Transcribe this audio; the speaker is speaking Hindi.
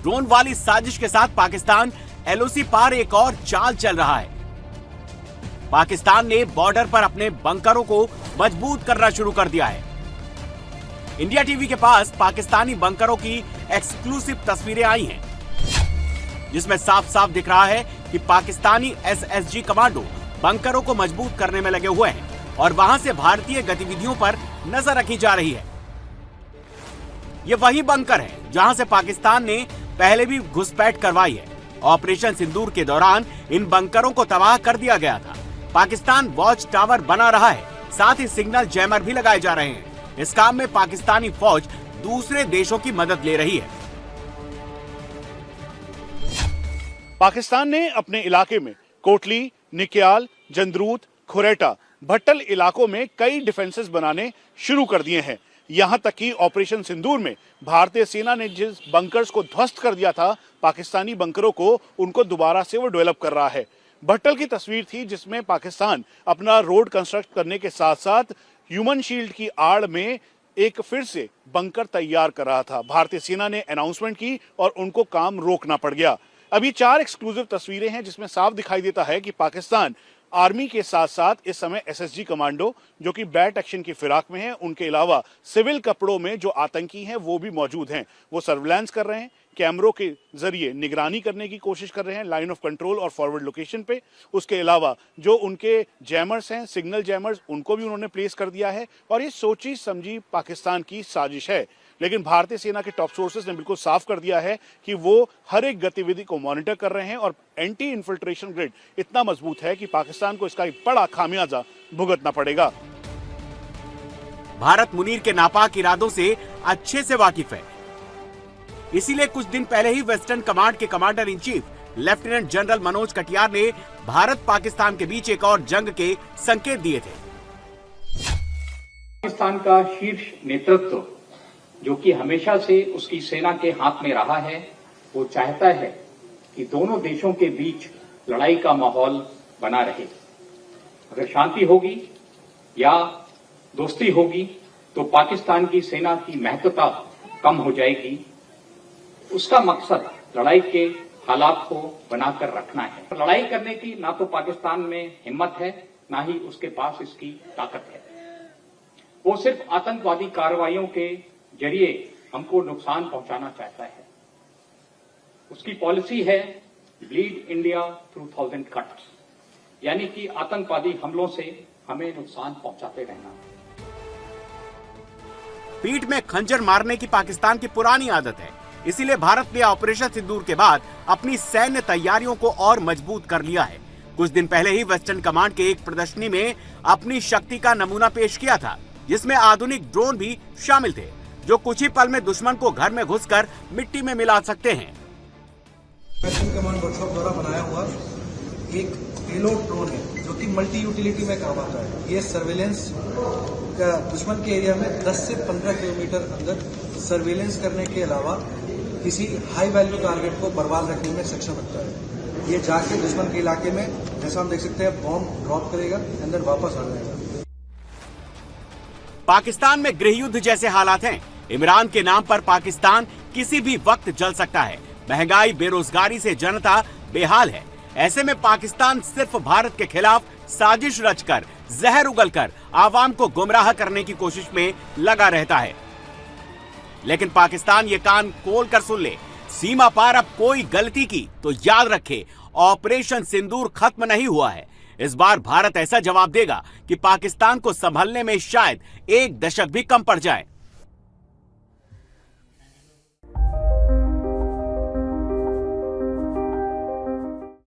ड्रोन वाली साजिश के साथ पाकिस्तान एलओसी पार एक और चाल चल रहा है। पाकिस्तान ने बॉर्डर पर अपने बंकरों को मजबूत करना शुरू कर दिया है। इंडिया टीवी के पास पाकिस्तानी बंकरों की एक्सक्लूसिव तस्वीरें आई हैं, जिसमें साफ साफ दिख रहा है कि पाकिस्तानी एसएसजी कमांडो बंकरों को मजबूत करने में लगे हुए हैं और वहां से भारतीय गतिविधियों पर नजर रखी जा रही है। ये वही बंकर है जहां से पाकिस्तान ने पहले भी घुसपैठ करवाई है। ऑपरेशन सिंदूर के दौरान इन बंकरों को तबाह कर दिया गया था। पाकिस्तान वॉच टावर बना रहा है, साथ ही सिग्नल जैमर भी लगाए जा रहे हैं। इस काम में पाकिस्तानी फौज दूसरे देशों की मदद ले रही है। पाकिस्तान ने अपने इलाके में कोटली, निक्याल, जंदरूत, खुरेटा, भट्टल इलाकों में कई डिफेंसेस बनाने शुरू कर दिए हैं। यहां तक कि ऑपरेशन सिंदूर में भारतीय सेना ने जिस बंकर्स को ध्वस्त कर दिया था, पाकिस्तानी बंकरों को उनको दोबारा से वो डेवलप कर रहा है। भट्टल की तस्वीर थी जिसमें पाकिस्तान अपना रोड कंस्ट्रक्ट करने के साथ साथ ह्यूमन शील्ड की आड़ में एक फिर से बंकर तैयार कर रहा था। भारतीय सेना ने अनाउंसमेंट की और उनको काम रोकना पड़ गया। अभी 4 एक्सक्लूसिव तस्वीरें हैं जिसमें साफ दिखाई देता है कि पाकिस्तान आर्मी के साथ साथ इस समय एसएसजी कमांडो जो कि बैट एक्शन की फिराक में हैं, उनके अलावा सिविल कपड़ों में जो आतंकी हैं वो भी मौजूद हैं। वो सर्विलांस कर रहे हैं, कैमरों के जरिए निगरानी करने की कोशिश कर रहे हैं लाइन ऑफ कंट्रोल और फॉरवर्ड लोकेशन पे। उसके अलावा जो उनके जैमर्स हैं, सिग्नल जैमर्स, उनको भी उन्होंने प्लेस कर दिया है और ये सोची समझी पाकिस्तान की साजिश है। लेकिन भारतीय सेना के टॉप सोर्सेस ने बिल्कुल साफ कर दिया है कि वो हर एक गतिविधि को मॉनिटर कर रहे हैं और एंटी इन्फिल्ट्रेशन ग्रिड इतना मजबूत है कि पाकिस्तान को इसका एक बड़ा खामियाजा भुगतना पड़ेगा। भारत मुनीर के नापाक इरादों से अच्छे से वाकिफ है। इसीलिए कुछ दिन पहले ही वेस्टर्न कमांड के commander in chief lieutenant general Manoj Katiyar ने भारत पाकिस्तान के बीच एक और जंग के संकेत दिए थे। पाकिस्तान का शीर्ष नेतृत्व जो कि हमेशा से उसकी सेना के हाथ में रहा है, वो चाहता है कि दोनों देशों के बीच लड़ाई का माहौल बना रहे। अगर शांति होगी या दोस्ती होगी तो पाकिस्तान की सेना की महत्वता कम हो जाएगी। उसका मकसद लड़ाई के हालात को बनाकर रखना है। लड़ाई करने की ना तो पाकिस्तान में हिम्मत है, ना ही उसके पास इसकी ताकत है। वो सिर्फ आतंकवादी कार्रवाइयों के जरिए हमको नुकसान पहुंचाना चाहता है। उसकी पॉलिसी है ब्लीड इंडिया थ्रू 1000 कट्स, यानी कि आतंकवादी हमलों से हमें नुकसान पहुंचाते रहना। पीठ में खंजर मारने की पाकिस्तान की पुरानी आदत है। इसीलिए भारत ने ऑपरेशन सिंदूर के बाद अपनी सैन्य तैयारियों को और मजबूत कर लिया है। कुछ दिन पहले ही वेस्टर्न कमांड के एक प्रदर्शनी में अपनी शक्ति का नमूना पेश किया था, जिसमें आधुनिक ड्रोन भी शामिल थे, जो कुछ ही पल में दुश्मन को घर में घुसकर मिट्टी में मिला सकते हैं। वेस्टर्न कमांड वर्कशॉप द्वारा बनाया हुआ एक पेलोड ड्रोन है जो कि मल्टी यूटिलिटी में काम आता है। ये सर्वेलेंस का दुश्मन के एरिया में 10 से 15 किलोमीटर अंदर सर्वेलेंस करने के अलावा किसी हाई वैल्यू टारगेट को बर्बाद रखने में सक्षम रखता है। ये जाके दुश्मन के इलाके में, जैसा हम देख सकते हैं, बॉम्ब ड्रॉप करेगा, अंदर वापस आ जाएगा। पाकिस्तान में गृह युद्ध जैसे हालात हैं। इमरान के नाम पर पाकिस्तान किसी भी वक्त जल सकता है। महंगाई, बेरोजगारी से जनता बेहाल है। ऐसे में पाकिस्तान सिर्फ भारत के खिलाफ साजिश रचकर, जहर उगलकर आवाम को गुमराह करने की कोशिश में लगा रहता है। लेकिन पाकिस्तान ये कान खोल कर सुन ले, सीमा पार अब कोई गलती की तो याद रखे, ऑपरेशन सिंदूर खत्म नहीं हुआ है। इस बार भारत ऐसा जवाब देगा कि पाकिस्तान को संभलने में शायद 1 दशक भी कम पड़ जाए।